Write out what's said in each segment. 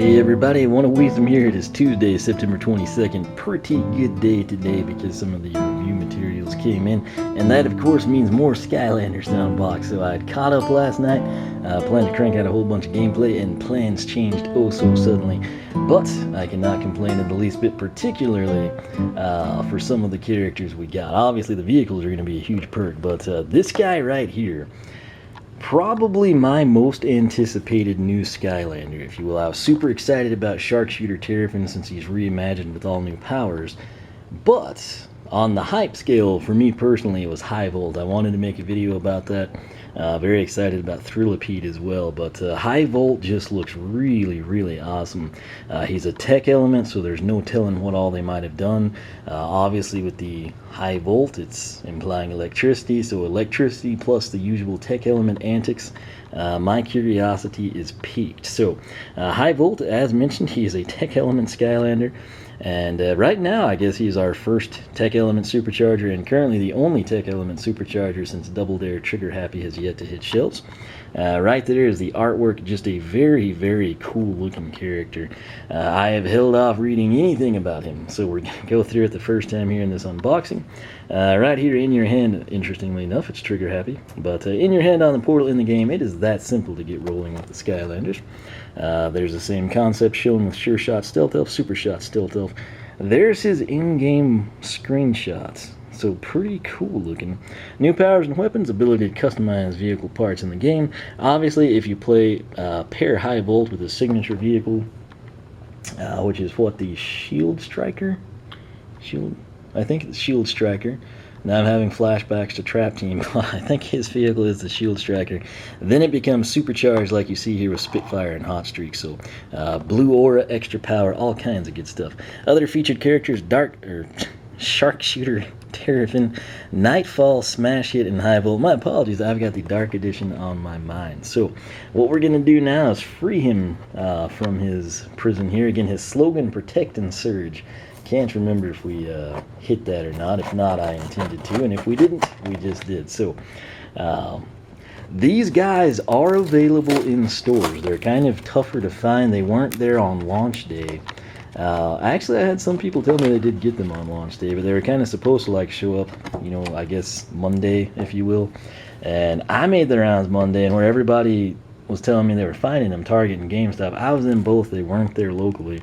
Hey everybody, One of Wisdom here. It is Tuesday, September 22nd. Pretty good day today because some of the review materials came in, and that of course means more Skylanders to unbox. So I had caught up last night, planned to crank out a whole bunch of gameplay, and plans changed oh so suddenly. But I cannot complain in the least bit, particularly for some of the characters we got. Obviously the vehicles are going to be a huge perk, but this guy right here, probably my most anticipated new Skylander, if you will. I was super excited about Sharkshooter Terrapin since he's reimagined with all new powers, but on the hype scale, for me personally, it was High Volt. I wanted to make a video about that. Very excited about Thrillipede as well, but High Volt just looks really awesome. He's a tech element, so there's no telling what all they might have done. Obviously with the High Volt, it's implying electricity, so electricity plus the usual tech element antics. My curiosity is piqued. So High Volt, as mentioned, he is a tech element Skylander. And right now, I guess he's our first Tech Element SuperCharger, and currently the only Tech Element SuperCharger since Double Dare Trigger Happy has yet to hit shelves. Right there is the artwork, just a very cool looking character. I have held off reading anything about him, so we're going to go through it the first time here in this unboxing. Right here in your hand, interestingly enough, it's Trigger Happy, but in your hand on the portal in the game, it is that simple to get rolling with the Skylanders. There's the same concept shown with Sure Shot Stealth Elf, Super Shot Stealth Elf. There's his in-game screenshots. So pretty cool looking. New powers and weapons, ability to customize vehicle parts in the game. Obviously, if you play pair High Volt with a signature vehicle, which is what, the Shield Striker? I think it's Shield Striker. Now I'm having flashbacks to Trap Team. I think his vehicle is the Shield Striker. Then it becomes supercharged like you see here with Spitfire and Hot Streak. So blue aura, extra power, all kinds of good stuff. Other featured characters, Sharkshooter Terrapin, Nightfall, Smash Hit, and High Volt. My apologies, I've got the Dark Edition on my mind. So what we're going to do now is free him from his prison here. Again, his slogan, Protect and Surge. Can't remember if we hit that or not. If not, I intended to, and if we didn't, we just did. So these guys are available in stores. They're kind of tougher to find. They weren't there on launch day. Actually, I had some people tell me they did get them on launch day, but they were kind of supposed to like show up, you know, I guess Monday, if you will. And I made the rounds Monday, and where everybody was telling me they were finding them, Target and GameStop, I was in both. They weren't there locally.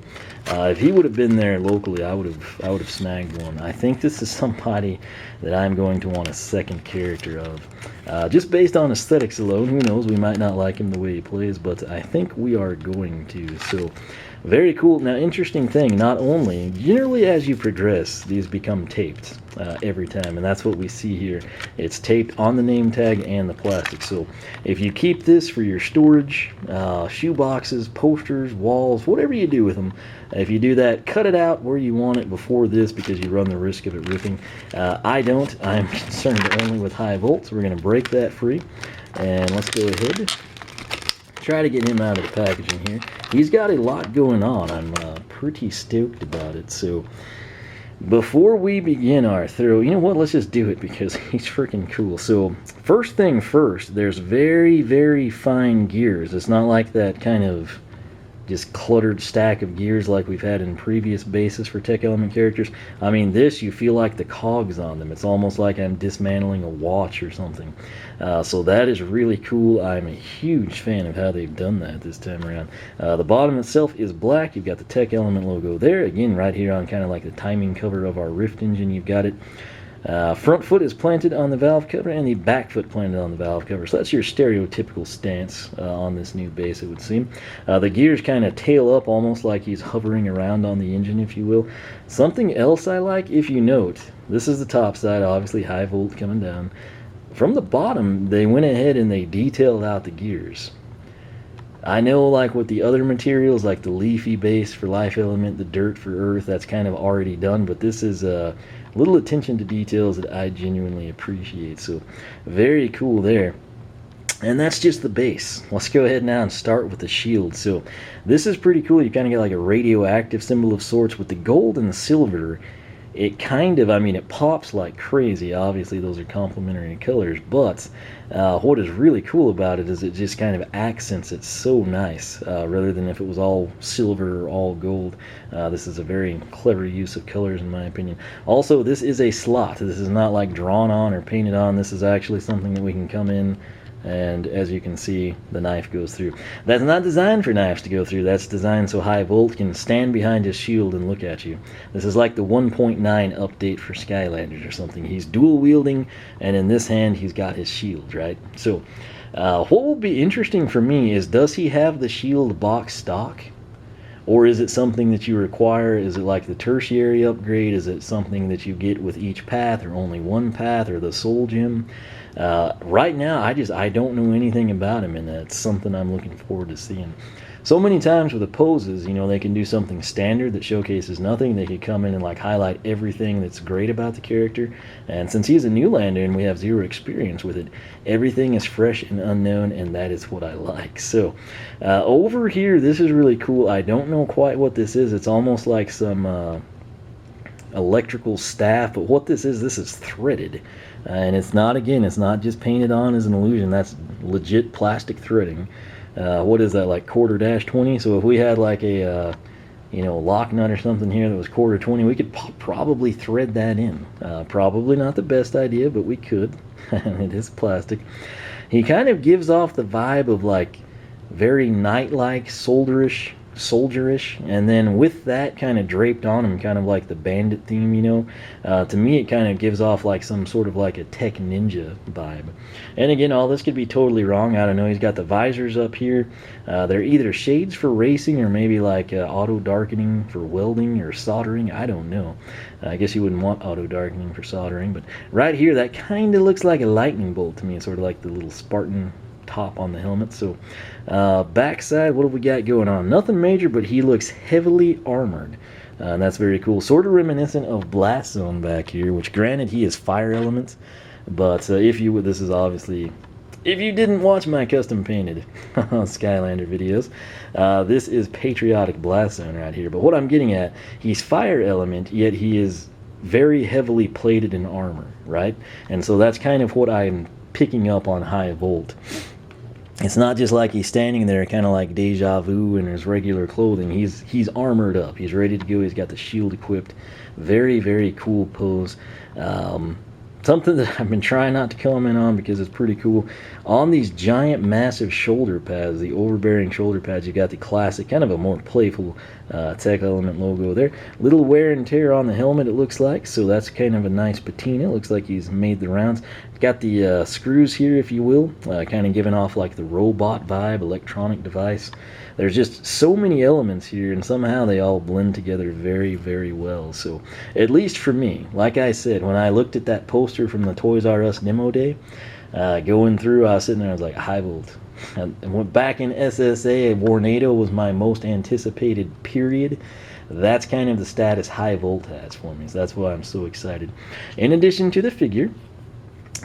If he would have been there locally, I would have snagged one. I think this is somebody that I'm going to want a second character of. Just based on aesthetics alone, who knows, we might not like him the way he plays, but I think we are going to. So very cool. Now, interesting thing, not only, generally as you progress, these become taped every time, and that's what we see here. It's taped on the name tag and the plastic. So if you keep this for your storage, shoe boxes, posters, walls, whatever you do with them, if you do that, cut it out where you want it before this because you run the risk of it ripping. I don't. I'm concerned only with High Volt, so we're going to break that free. And let's go ahead, try to get him out of the packaging here. He's got a lot going on. I'm pretty stoked about it. So before we begin our throw, you know what, let's just do it because he's freaking cool. So first thing first, there's very fine gears. It's not like that kind of just cluttered stack of gears like we've had in previous bases for Tech Element characters. I mean, this, you feel like the cogs on them. It's almost like I'm dismantling a watch or something. So that is really cool. I'm a huge fan of how they've done that this time around. The bottom itself is black. You've got the Tech Element logo there. Again, right here on kind of like the timing cover of our Rift engine, you've got it. Front foot is planted on the valve cover and the back foot planted on the valve cover. So that's your stereotypical stance on this new base, it would seem. The gears kind of tail up almost like he's hovering around on the engine, if you will. Something else I like, if you note, this is the top side, obviously High Volt coming down. From the bottom, they went ahead and they detailed out the gears. I know, like with the other materials, like the leafy base for Life Element, the dirt for Earth, that's kind of already done, but this is a little attention to details that I genuinely appreciate. So very cool there. And that's just the base. Let's go ahead now and start with the shield. So this is pretty cool. You kind of get like a radioactive symbol of sorts with the gold and the silver it kind of, I mean, it pops like crazy. Obviously, those are complementary colors, but what is really cool about it is it just kind of accents it so nice, rather than if it was all silver or all gold. This is a very clever use of colors, in my opinion. Also, this is a slot. This is not like drawn on or painted on. This is actually something that we can come in, and as you can see, the knife goes through. That's not designed for knives to go through. That's designed so High Volt can stand behind his shield and look at you. This is like the 1.9 update for Skylanders or something. He's dual wielding, and in this hand he's got his shield, right? So what will be interesting for me is, does he have the shield box stock? Or is it something that you require? Is it like the tertiary upgrade? Is it something that you get with each path, or only one path, or the soul gem? Right now, I don't know anything about him, and that's something I'm looking forward to seeing. So many times with the poses, you know, they can do something standard that showcases nothing. They could come in and like highlight everything that's great about the character. And since he's a new lander and we have zero experience with it, everything is fresh and unknown, and that is what I like. So over here, this is really cool. I don't know quite what this is. It's almost like some electrical staff, but what this is threaded. And it's not, again, it's not just painted on as an illusion. That's legit plastic threading. What is that, like quarter-20? So if we had like a you know, lock nut or something here that was quarter-20, we could probably thread that in. Probably not the best idea, but we could. It is plastic. He kind of gives off the vibe of like very knight-like, soldierish, and then with that kind of draped on him, kind of like the bandit theme, you know, to me it kind of gives off like some sort of like a tech ninja vibe. And again, all this could be totally wrong. I don't know. He's got the visors up here. They're either shades for racing or maybe like auto darkening for welding or soldering. I don't know. I guess you wouldn't want auto darkening for soldering, but right here that kind of looks like a lightning bolt to me. It's sort of like the little Spartan top on the helmet. So backside, what have we got going on? Nothing major, but he looks heavily armored, and that's very cool. Sort of reminiscent of Blast Zone back here, which granted he is fire element, but if you would, this is obviously, if you didn't watch my custom painted Skylander videos, this is patriotic Blast Zone right here. But what I'm getting at, he's fire element, yet he is very heavily plated in armor, right? And so that's kind of what I'm picking up on High Volt. It's not just like he's standing there kind of like deja vu in his regular clothing. He's armored up. He's ready to go. He's got the shield equipped. Very, very cool pose. Something that I've been trying not to comment on because it's pretty cool. On these giant, massive shoulder pads, the overbearing shoulder pads, you got the classic, kind of a more playful Tech Element logo there. Little wear and tear on the helmet, it looks like, so that's kind of a nice patina. It looks like he's made the rounds. Got the screws here, if you will, kind of giving off like the robot vibe, electronic device. There's just so many elements here, and somehow they all blend together very, very well. So, at least for me, like I said, when I looked at that poster from the Toys R Us demo day, going through, I was sitting there, I was like, High Volt. And went back in SSA, Warnado was my most anticipated period. That's kind of the status High Volt has for me, so that's why I'm so excited. In addition to the figure,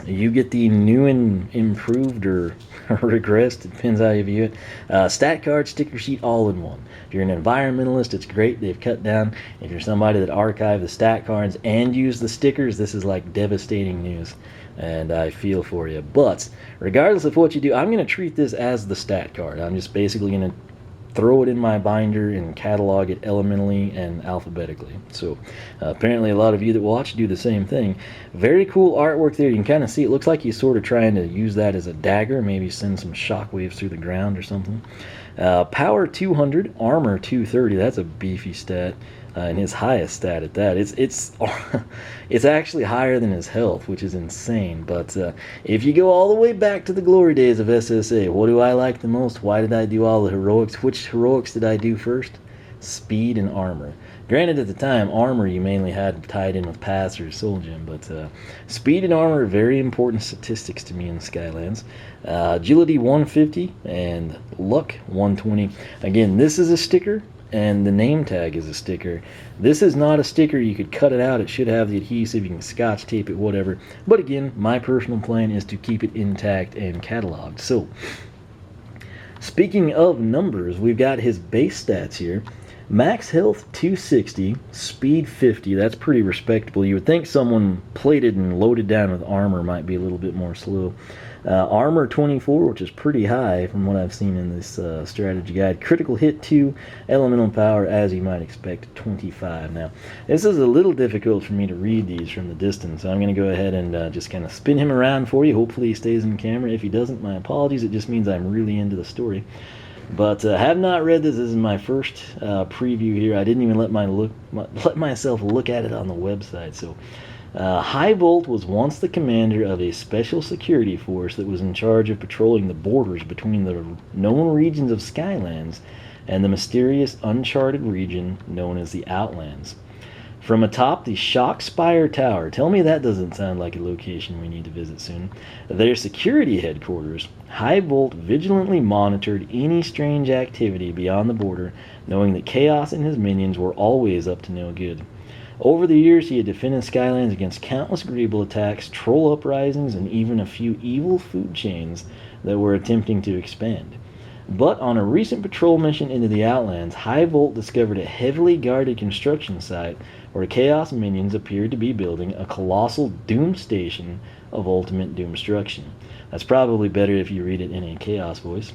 you get the new and improved or regressed, it depends how you view it, stat card, sticker sheet, all in one. If you're an environmentalist, it's great, they've cut down. If you're somebody that archived the stat cards and used the stickers, this is like devastating news, and I feel for you. But regardless of what you do, I'm going to treat this as the stat card. I'm just basically going to throw it in my binder and catalog it elementally and alphabetically. So apparently a lot of you that watch do the same thing. Very cool artwork there. You can kind of see it looks like he's sort of trying to use that as a dagger, maybe send some shockwaves through the ground or something. Power 200, armor 230. That's a beefy stat. And his highest stat at that. It's actually higher than his health, which is insane. But if you go all the way back to the glory days of SSA, what do I like the most? Why did I do all the heroics? Which heroics did I do first? Speed and armor. Granted, at the time, armor you mainly had tied in with pass or soul gem, but speed and armor are very important statistics to me in Skylands. Agility 150 and luck 120. Again, this is a sticker, and the name tag is a sticker. This is not a sticker. You could cut it out. It should have the adhesive. You can scotch tape it, whatever. But again, my personal plan is to keep it intact and cataloged. So, speaking of numbers, we've got his base stats here. Max health 260, speed 50. That's pretty respectable. You would think someone plated and loaded down with armor might be a little bit more slow. Armor 24, which is pretty high from what I've seen in this strategy guide. Critical hit 2, elemental power, as you might expect, 25. Now, this is a little difficult for me to read these from the distance, so I'm going to go ahead and just kind of spin him around for you. Hopefully he stays in camera. If he doesn't, my apologies. It just means I'm really into the story. But have not read this. This is my first preview here. I didn't even let myself look at it on the website. So, High Volt was once the commander of a special security force that was in charge of patrolling the borders between the known regions of Skylands and the mysterious uncharted region known as the Outlands. From atop the Shock Spire Tower, tell me that doesn't sound like a location we need to visit soon, their security headquarters, High Volt vigilantly monitored any strange activity beyond the border, knowing that Chaos and his minions were always up to no good. Over the years, he had defended Skylands against countless Greeble attacks, troll uprisings, and even a few evil food chains that were attempting to expand. But on a recent patrol mission into the Outlands, High Volt discovered a heavily guarded construction site where Chaos minions appeared to be building a colossal doom station of ultimate doomstruction. That's probably better if you read it in a Chaos voice.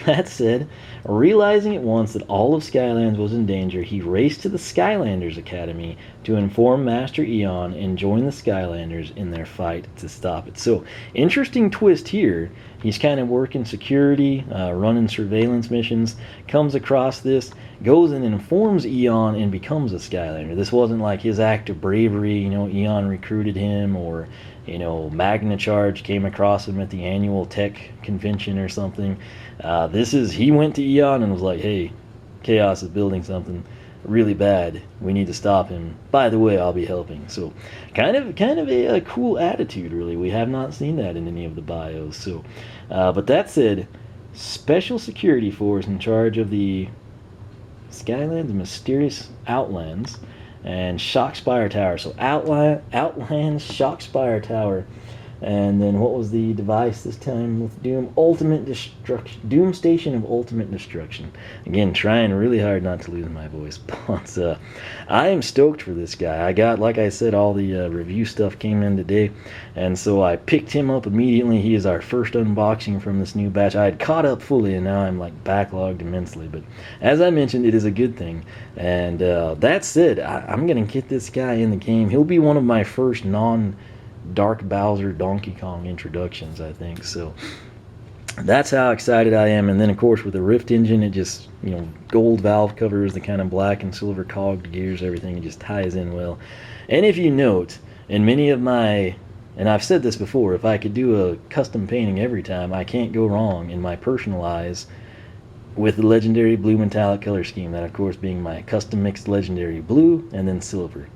That said, realizing at once that all of Skylands was in danger, he raced to the Skylanders Academy to inform Master Eon and join the Skylanders in their fight to stop it. So, interesting twist here. He's kind of working security, running surveillance missions, comes across this, goes and informs Eon and becomes a Skylander. This wasn't like his act of bravery, Eon recruited him, or Magna Charge came across him at the annual tech convention or something. He went to Eon and was like, hey, Chaos is building something really bad. We need to stop him. By the way, I'll be helping. So kind of a cool attitude, really. We have not seen that in any of the bios. So, but that said, special security force in charge of the Skylands, mysterious Outlands, and Shock Spire Tower. So Outlands, Shock Spire Tower, and then what was the device this time with Doom? Ultimate Destruction. Doom Station of Ultimate Destruction. Again, trying really hard not to lose my voice. But I am stoked for this guy. I got, like I said, all the review stuff came in today, and so I picked him up immediately. He is our first unboxing from this new batch. I had caught up fully, and now I'm like backlogged immensely. But as I mentioned, it is a good thing. And that said, I'm going to get this guy in the game. He'll be one of my first Dark Bowser Donkey Kong introductions, I think. So that's how excited I am. And then of course with the Rift engine, it just gold valve covers, the kind of black and silver cogged gears, everything, it just ties in well. And if you note, in many of my, and I've said this before, if I could do a custom painting every time, I can't go wrong in my personal eyes with the legendary blue metallic color scheme, that of course being my custom mixed legendary blue and then silver.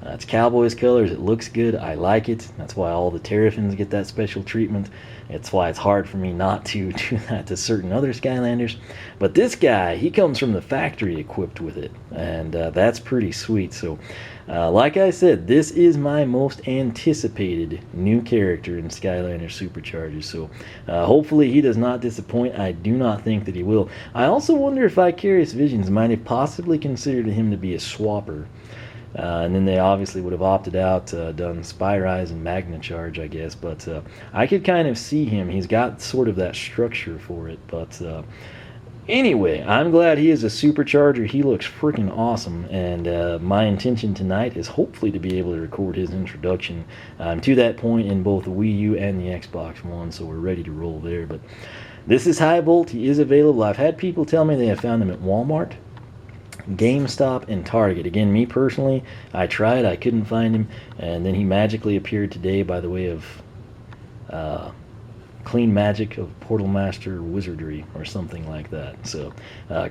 It's Cowboys colors. It looks good. I like it. That's why all the Terrafins get that special treatment. It's why it's hard for me not to do that to certain other Skylanders. But this guy, he comes from the factory equipped with it, and that's pretty sweet. So like I said, this is my most anticipated new character in Skylander SuperChargers. So hopefully he does not disappoint. I do not think that he will. I also wonder if Vicarious Visions might have possibly considered him to be a swapper. And then they obviously would have opted out, done Spyrise and Magna Charge, I guess. But I could kind of see him. He's got sort of that structure for it. But anyway, I'm glad he is a SuperCharger. He looks freaking awesome. And my intention tonight is hopefully to be able to record his introduction to that point in both the Wii U and the Xbox One. So we're ready to roll there. But this is High Volt. He is available. I've had people tell me they have found him at Walmart, GameStop, and Target. Again, me personally, I tried, I couldn't find him, and then he magically appeared today by the way of clean magic of Portal Master Wizardry or something like that. So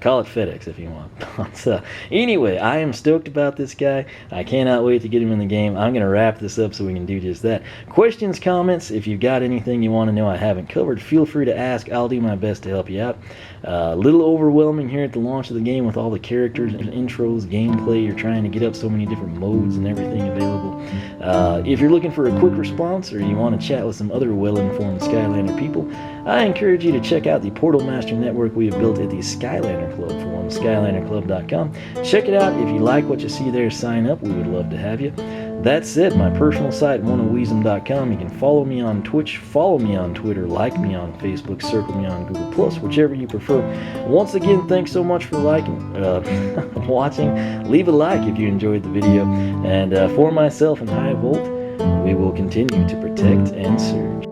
call it FedEx if you want. But anyway, I am stoked about this guy. I cannot wait to get him in the game. I'm going to wrap this up so we can do just that. Questions, comments, if you've got anything you want to know I haven't covered, feel free to ask. I'll do my best to help you out. A little overwhelming here at the launch of the game with all the characters and intros, gameplay. You're trying to get up so many different modes and everything available. If you're looking for a quick response or you want to chat with some other well-informed Skylanders Skylander people, I encourage you to check out the Portal Master Network we have built at the Skylander Club Forum, SkylanderClub.com. Check it out. If you like what you see there, sign up. We would love to have you. That said, my personal site, oneofweezem.com. You can follow me on Twitch, follow me on Twitter, like me on Facebook, circle me on Google+, whichever you prefer. Once again, thanks so much for watching. Leave a like if you enjoyed the video. And for myself and High Volt, we will continue to protect and serve.